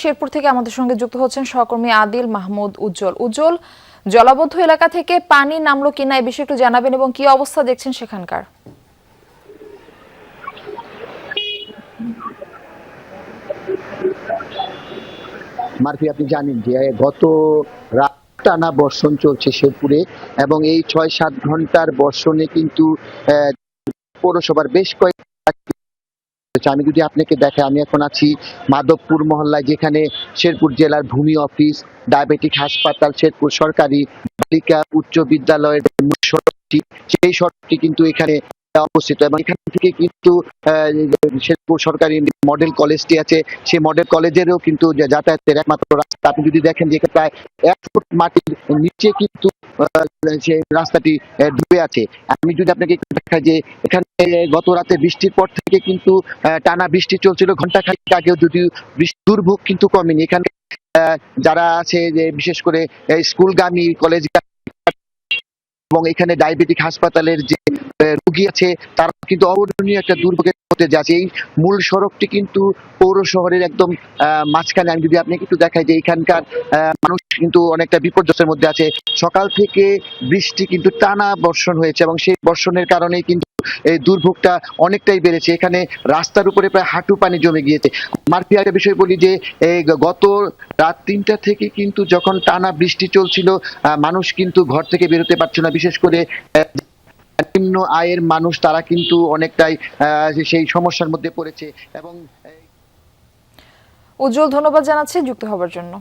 শেরপুর থেকে আমাদের সঙ্গে যুক্ত হচ্ছেন সহকর্মী আদিল মাহমুদ উজ্জ্বল। উজ্জ্বল, জলাবদ্ধ এলাকা থেকে পানি নামলো কিনা এই বিষয়ে একটু জানাবেন এবং কি অবস্থা দেখছেন সেখানকার। মারফি, আপনি জানেন যে গত রাত টানা বর্ষণ চলছে শেরপুরে এবং এই ৬-৭ ঘন্টার বর্ষণে কিন্তু পৌরসভার বেশ কয়েক আমি যদি আপনাকে দেখাই, আমি এখন আছি মাধবপুর মহল্লায়, যেখানে শেরপুর জেলার ভূমি অফিস, ডায়াবেটিক হাসপাতাল, শেরপুর সরকারি বালিকা উচ্চ বিদ্যালয়ের মূল সড়কটি, সেই সড়কটি কিন্তু এখানে অবস্থিত এবং এখান থেকে কিন্তু শেরপুর সরকারি মডেল কলেজটি আছে, সেই মডেল কলেজেরও কিন্তু যাতায়াতের একমাত্র রাস্তা। আপনি যদি দেখেন যে প্রায় ১ ফুট মাটির নিচে কিন্তু সেই রাস্তাটি ডুবে আছে। আমি যদি আপনাকে দেখাই যে এখানে গত রাতে বৃষ্টির পর থেকে কিন্তু টানা বৃষ্টি চলছিল ঘন্টাখানেক আগেও, যদিও বৃষ্টির দুর্ভোগ কিন্তু কমেনি। এখানে যারা আছে যে বিশেষ করে স্কুলগামী, কলেজ এবং এখানে ডায়াবেটিক হাসপাতালের যে রোগী আছে তারা কিন্তু অবর্ণনীয় একটা দুর্ভোগের মধ্যে যাচ্ছে। এই মূল সড়কটি কিন্তু পৌর শহরের একদম মাঝখানে। আমি যদি আপনাকে একটু দেখাই যে এখানকার মানুষ কিন্তু অনেকটা বিপর্যয়ের মধ্যে আছে। সকাল থেকে বৃষ্টি কিন্তু টানা বর্ষণ হয়েছে এবং সেই বর্ষণের কারণে কিন্তু এই দুর্ভোগটা অনেকটাই বেড়েছে। এখানে রাস্তার উপরে প্রায় হাঁটু পানি জমে গিয়েছে। মারফি, একটা বিষয় বলি যে গত রাত ৩টা থেকে কিন্তু যখন টানা বৃষ্টি চলছিল, মানুষ কিন্তু ঘর থেকে বেরোতে পারছে না। বিশেষ করে নিম্ন আয়ের মানুষ, তারা কিন্তু অনেকটাই সেই সমস্যার মধ্যে পড়েছে। এবং উজ্জ্বল, ধন্যবাদ জানাচ্ছি যুক্ত হবার জন্য।